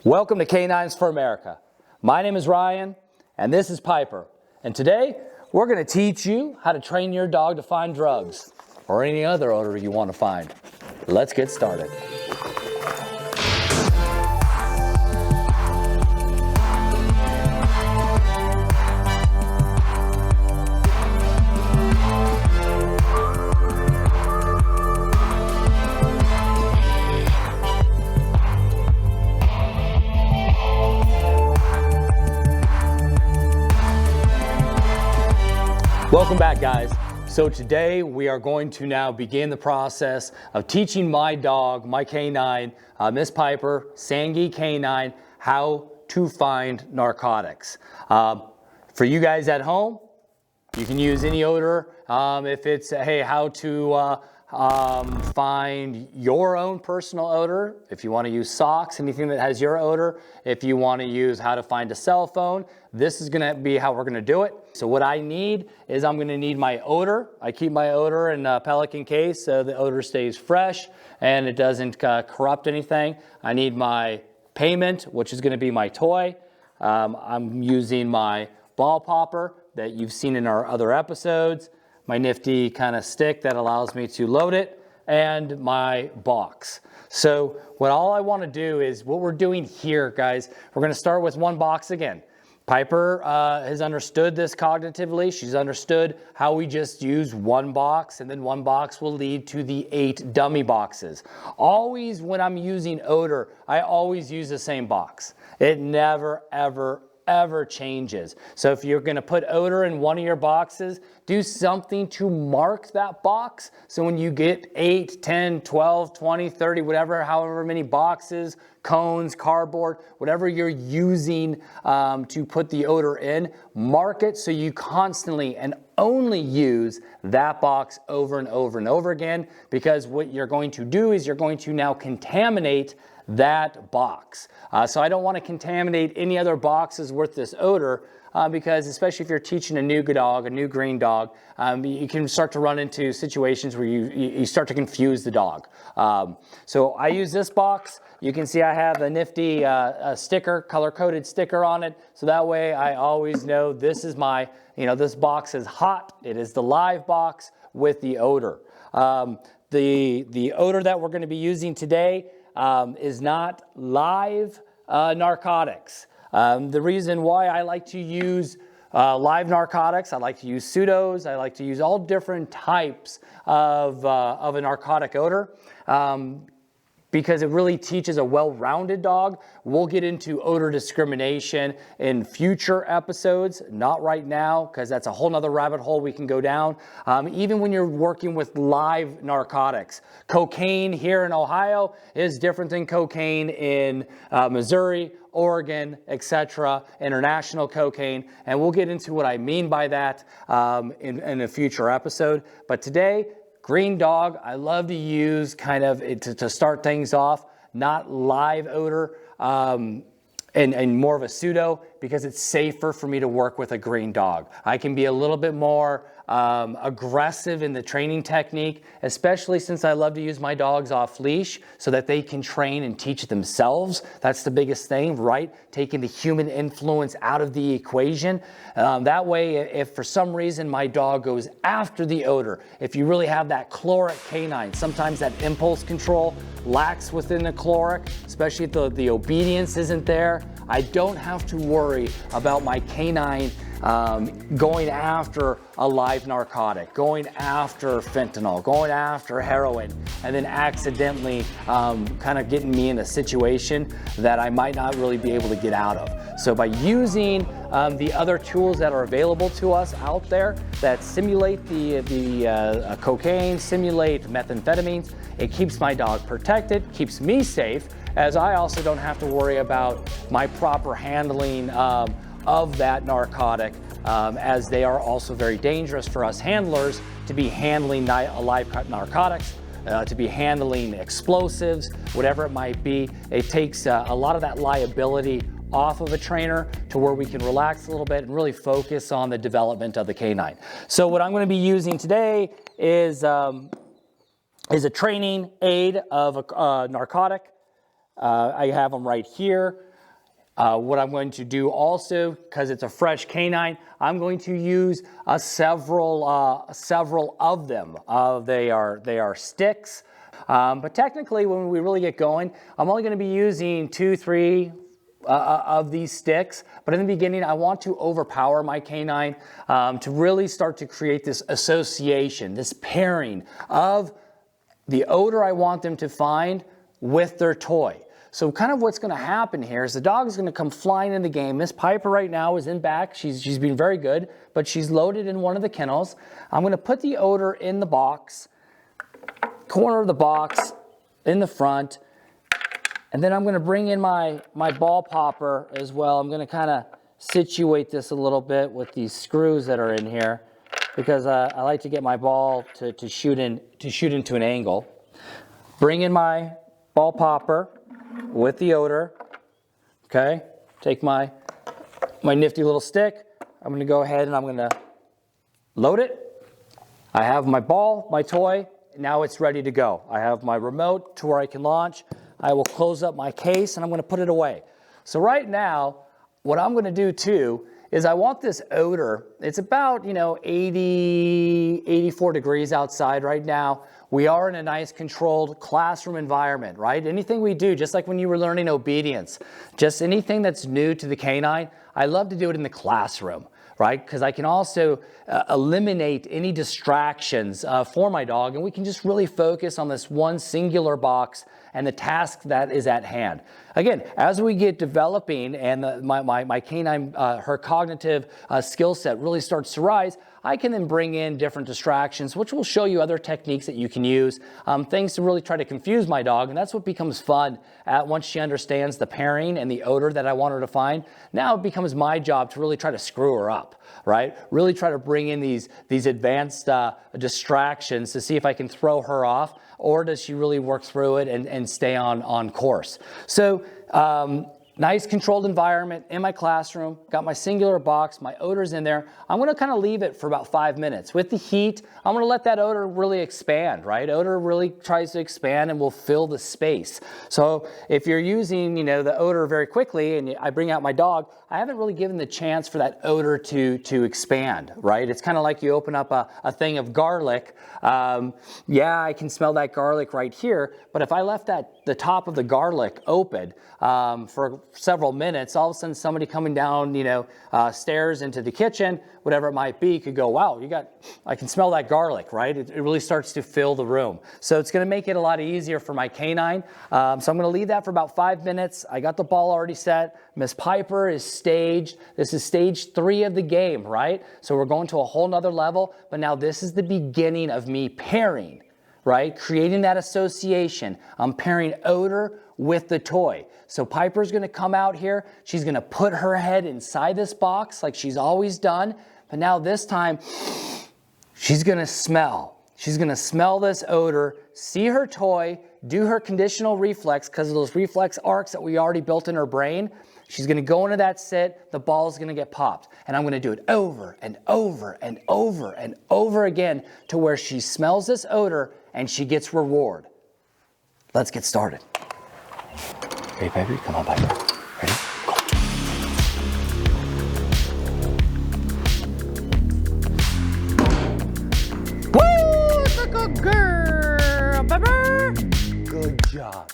Welcome to Canines for America. My name is Ryan, and this is Piper. And today, we're going to teach you how to train your dog to find drugs, or any other odor you want to find. Let's get started. Welcome back, guys. So today we are going to now begin the process of teaching my dog, my canine, Miss Piper, Sangi K9, how to find narcotics. For you guys at home, you can use any odor. If it's, hey, how to find your own personal odor. If you want to use socks, anything that has your odor. If you want to use how to find a cell phone, this is going to be how we're going to do it. So what I need is I'm going to need my odor. I keep my odor in a Pelican case so the odor stays fresh and it doesn't corrupt anything. I need my payment, which is going to be my toy. I'm using my ball popper that you've seen in our other episodes, my nifty kind of stick that allows me to load it, and my box. So all I want to do is what we're doing here, guys, we're going to start with one box again. Piper has understood this cognitively. She's understood how we just use one box, and then one box will lead to the 8 dummy boxes. Always when I'm using odor, I always use the same box. It never, ever changes. So if you're going to put odor in one of your boxes, do something to mark that box. So when you get 8, 10, 12, 20, 30, whatever, however many boxes, cones, cardboard, whatever you're using to put the odor in, mark it so you constantly and only use that box over and over and over again, because what you're going to do is you're going to now contaminate that box. So I don't want to contaminate any other boxes with this odor because especially if you're teaching a new dog, a new green dog, you can start to run into situations where you start to confuse the dog. So I use this box. You can see I have a nifty sticker, color-coded sticker on it. So that way I always know this is my, this box is hot. It is the live box with the odor. The odor that we're going to be using today is not live narcotics. The reason why I like to use live narcotics, I like to use pseudos, I like to use all different types of a narcotic odor, because it really teaches a well-rounded dog. We'll get into odor discrimination in future episodes, not right now, because that's a whole nother rabbit hole we can go down. Even when you're working with live narcotics. Cocaine here in Ohio is different than cocaine in Missouri, Oregon, etc., international cocaine, and we'll get into what I mean by that in a future episode. But today, green dog, I love to use kind of to start things off, not live odor and more of a pseudo, because it's safer for me to work with a green dog. I can be a little bit more aggressive in the training technique, especially since I love to use my dogs off leash so that they can train and teach themselves. That's the biggest thing, right? Taking the human influence out of the equation. That way, if for some reason my dog goes after the odor, if you really have that caloric canine, sometimes that impulse control lacks within the caloric, especially if the obedience isn't there, I don't have to worry about my canine going after a live narcotic, going after fentanyl, going after heroin, and then accidentally kind of getting me in a situation that I might not really be able to get out of. So by using the other tools that are available to us out there that simulate the cocaine, simulate methamphetamines, it keeps my dog protected, keeps me safe, as I also don't have to worry about my proper handling of that narcotic, as they are also very dangerous for us handlers to be handling live narcotics, to be handling explosives, whatever it might be. It takes a lot of that liability off of a trainer to where we can relax a little bit and really focus on the development of the canine. So what I'm going to be using today is a training aid of a narcotic. I have them right here. What I'm going to do also, because it's a fresh canine, I'm going to use several of them. They are sticks, but technically when we really get going, I'm only going to be using 2, 3 of these sticks. But in the beginning, I want to overpower my canine to really start to create this association, this pairing of the odor I want them to find with their toy. So kind of what's going to happen here is the dog is going to come flying in the game. Miss Piper right now is in back. She's been very good, but she's loaded in one of the kennels. I'm going to put the odor in the box, corner of the box, in the front, and then I'm going to bring in my ball popper as well. I'm going to kind of situate this a little bit with these screws that are in here because I like to get my ball to shoot into an angle. Bring in my ball popper with the odor. Okay, take my nifty little stick. I'm going to go ahead and I'm going to load it. I have my ball, my toy. Now it's ready to go. I have my remote to where I can launch. I will close up my case and I'm going to put it away. So right now, what I'm going to do too is I want this odor. It's about 80, 84 degrees outside right now. We are in a nice controlled classroom environment, right? Anything we do, just like when you were learning obedience, just anything that's new to the canine, I love to do it in the classroom, right? Because I can also eliminate any distractions for my dog, and we can just really focus on this one singular box and the task that is at hand. Again, as we get developing and my canine, her cognitive skill set really starts to rise, I can then bring in different distractions, which will show you other techniques that you can use, things to really try to confuse my dog, and that's what becomes fun once she understands the pairing and the odor that I want her to find. Now it becomes my job to really try to screw her up, right? Really try to bring in these advanced distractions to see if I can throw her off, or does she really work through it and stay on course. So nice controlled environment in my classroom, got my singular box, my odor's in there. I'm gonna kind of leave it for about 5 minutes. With the heat, I'm gonna let that odor really expand, right? Odor really tries to expand and will fill the space. So if you're using, the odor very quickly and I bring out my dog, I haven't really given the chance for that odor to expand, right? It's kind of like you open up a thing of garlic. Yeah, I can smell that garlic right here, but if I left the top of the garlic open for several minutes, all of a sudden somebody coming down, stairs into the kitchen, whatever it might be, could go, wow, I can smell that garlic, right? It really starts to fill the room. So it's going to make it a lot easier for my canine. So I'm going to leave that for about 5 minutes. I got the ball already set. Miss Piper is staged. This is stage 3 of the game, right? So we're going to a whole nother level, but now this is the beginning of me pairing, right? Creating that association. I'm pairing odor with the toy. So Piper's going to come out here. She's going to put her head inside this box like she's always done. But now this time, she's going to smell. She's going to smell this odor, see her toy, do her conditional reflex because of those reflex arcs that we already built in her brain. She's going to go into that sit. The ball is going to get popped. And I'm going to do it over and over and over and over again to where she smells this odor and she gets reward. Let's get started. Ready, Piper? Come on, Piper. Ready? Go. Woo! It's a good girl, Piper. Good job.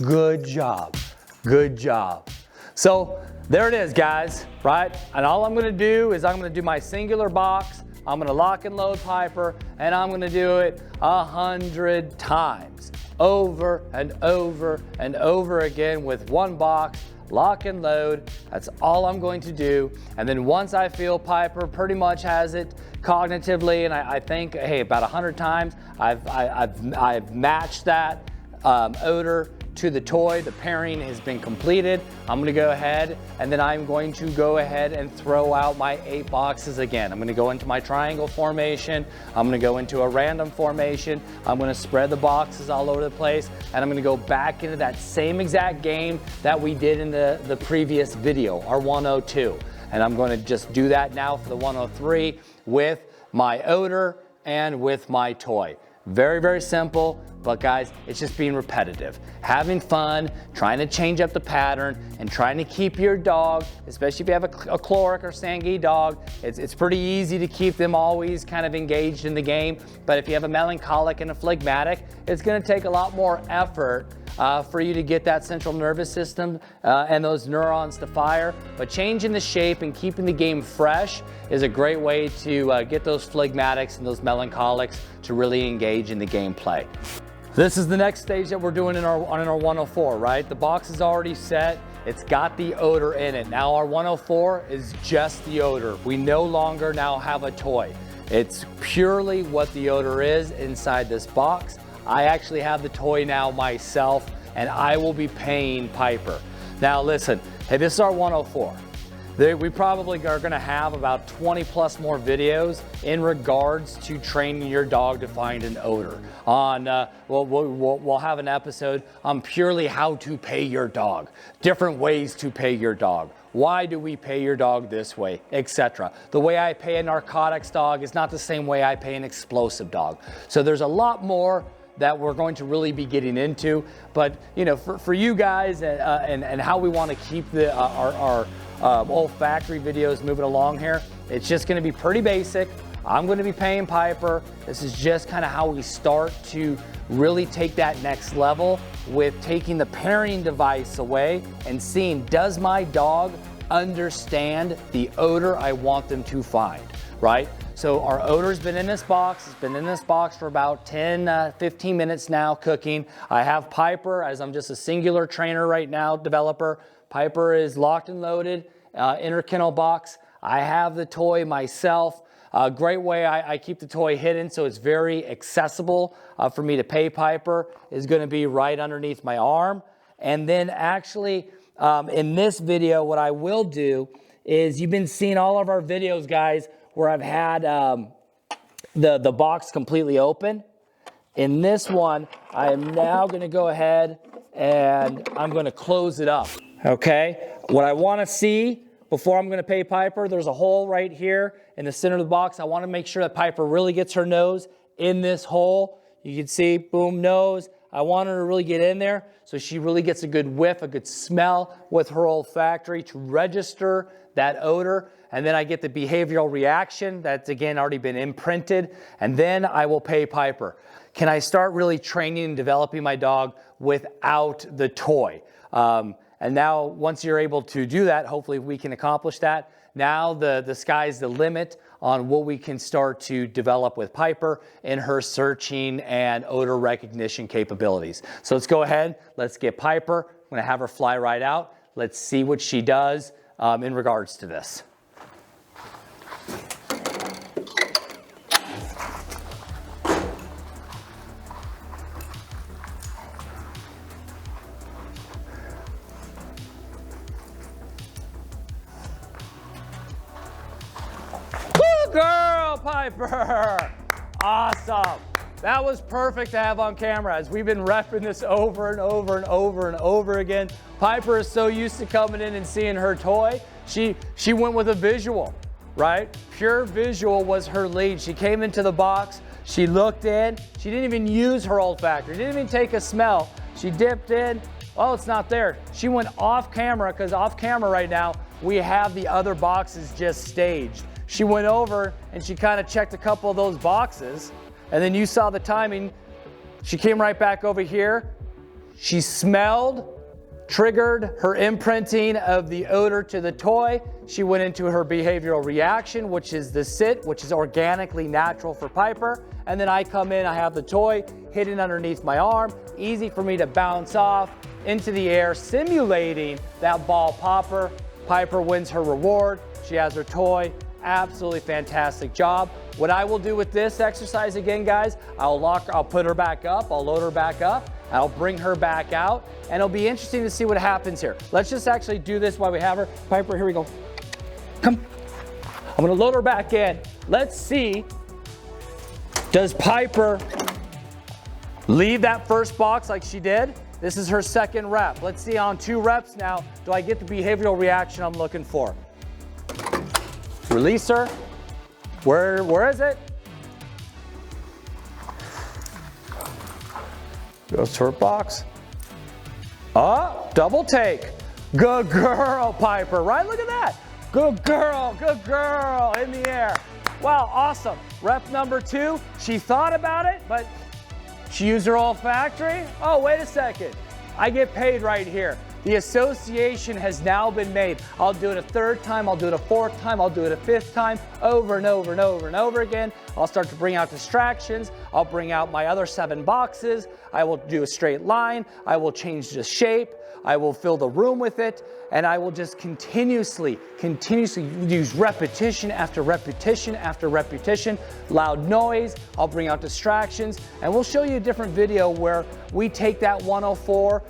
Good job. Good job. So there it is, guys, right? And all I'm going to do is I'm going to do my singular box. I'm going to lock and load Piper, and I'm going to do it 100 times. Over and over and over again with one box, lock and load. That's all I'm going to do. And then once I feel Piper pretty much has it cognitively, and I think, hey, about 100 times, I've matched that odor to the toy. The pairing has been completed. I'm going to go ahead and then I'm going to go ahead and throw out my 8 boxes again. I'm going to go into my triangle formation. I'm going to go into a random formation. I'm going to spread the boxes all over the place, and I'm going to go back into that same exact game that we did in the previous video, our 102. And I'm going to just do that now for the 103 with my odor and with my toy. Very, very simple, but guys, it's just being repetitive, having fun, trying to change up the pattern, and trying to keep your dog, especially if you have a chloric or Sangui dog, it's pretty easy to keep them always kind of engaged in the game. But if you have a melancholic and a phlegmatic, it's going to take a lot more effort for you to get that central nervous system and those neurons to fire. But changing the shape and keeping the game fresh is a great way to get those phlegmatics and those melancholics to really engage in the gameplay. This is the next stage that we're doing in our 104, right? The box is already set. It's got the odor in it. Now our 104 is just the odor. We no longer now have a toy. It's purely what the odor is inside this box. I actually have the toy now myself, and I will be paying Piper. Now listen, hey, this is our 104. We probably are gonna have about 20 plus more videos in regards to training your dog to find an odor. We'll have an episode on purely how to pay your dog, different ways to pay your dog. Why do we pay your dog this way, etc. The way I pay a narcotics dog is not the same way I pay an explosive dog. So there's a lot more that we're going to really be getting into, but you know, for you guys and how we want to keep our olfactory videos moving along here, it's just going to be pretty basic. I'm going to be paying Piper. This is just kind of how we start to really take that next level with taking the pairing device away and seeing, does my dog understand the odor I want them to find, right? So our odor's been in this box. It's been in this box for about 10, 15 minutes now cooking. I have Piper, as I'm just a singular trainer right now, developer. Piper is locked and loaded, inner kennel box. I have the toy myself. A great way I keep the toy hidden so it's very accessible for me to pay Piper is going to be right underneath my arm. And then actually in this video, what I will do is, you've been seeing all of our videos, guys, where I've had the box completely open. In this one, I am now going to go ahead and I'm going to close it up. Okay, what I want to see before I'm going to pay Piper, there's a hole right here in the center of the box. I want to make sure that Piper really gets her nose in this hole. You can see, boom, nose. I want her to really get in there so she really gets a good whiff, a good smell with her olfactory to register that odor. And then I get the behavioral reaction that's, again, already been imprinted. And then I will pay Piper. Can I start really training and developing my dog without the toy? And now, once you're able to do that, hopefully we can accomplish that. Now the sky's the limit on what we can start to develop with Piper in her searching and odor recognition capabilities. So let's go ahead, let's get Piper. I'm gonna have her fly right out. Let's see what she does in regards to this. Girl, Piper! Awesome. That was perfect to have on camera, as we've been repping this over and over and over and over again. Piper is so used to coming in and seeing her toy. She went with a visual, right? Pure visual was her lead. She came into the box, she looked in, she didn't even use her olfactory, didn't even take a smell. She dipped in, oh, it's not there. She went off camera, because off camera right now, we have the other boxes just staged. She went over and she kind of checked a couple of those boxes, and then you saw the timing. She came right back over here. She smelled, triggered her imprinting of the odor to the toy. She went into her behavioral reaction, which is the sit, which is organically natural for Piper. And then I come in, I have the toy hidden underneath my arm, easy for me to bounce off into the air, simulating that ball popper. Piper wins her reward. She has her toy. Absolutely fantastic job. What I will do with this exercise again, guys, I'll put her back up, I'll load her back up, I'll bring her back out, and it'll be interesting to see what happens here. Let's just actually do this while we have her. Piper, here we go. Come. I'm gonna load her back in. Let's see, does Piper leave that first box like she did? This is her second rep. Let's see, on 2 reps now, do I get the behavioral reaction I'm looking for? Release her. Where is it? Goes to her box. Oh, double take. Good girl, Piper, right? Look at that. Good girl, in the air. Wow, awesome. Rep number 2, she thought about it, but she used her olfactory. Oh, wait a second. I get paid right here. The association has now been made. I'll do it a 3rd time, I'll do it a 4th time, I'll do it a 5th time, over and over and over and over again. I'll start to bring out distractions. I'll bring out my other 7 boxes. I will do a straight line. I will change the shape. I will fill the room with it, and I will just continuously use repetition after repetition after repetition, loud noise. I'll bring out distractions, and we'll show you a different video where we take that 104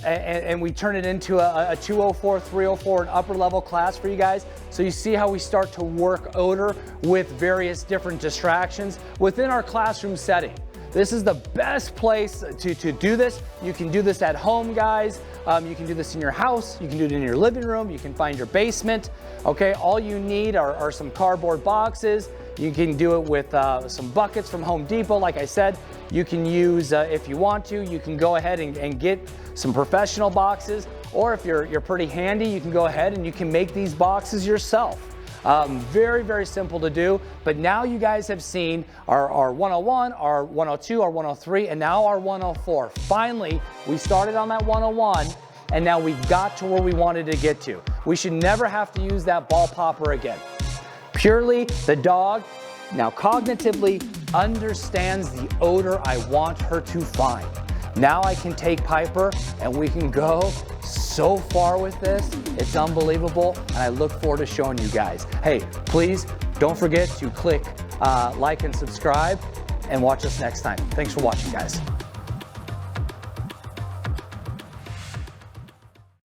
and we turn it into a 204, 304, an upper level class for you guys. So you see how we start to work odor with various different distractions within our classroom setting. This is the best place to do this. You can do this at home, guys. You can do this in your house. You can do it in your living room. You can find your basement. Okay, all you need are some cardboard boxes. You can do it with some buckets from Home Depot. Like I said, you can use, if you want to, you can go ahead and get some professional boxes. Or if you're pretty handy, you can go ahead and you can make these boxes yourself. Very, very simple to do, but now you guys have seen our 101, our 102, our 103, and now our 104. Finally, we started on that 101, and now we got to where we wanted to get to. We should never have to use that ball popper again. Purely, the dog now cognitively understands the odor I want her to find. Now I can take Piper and we can go so far with this. It's unbelievable, and I look forward to showing you guys. Hey, please don't forget to click like and subscribe, and watch us next time. Thanks for watching, guys.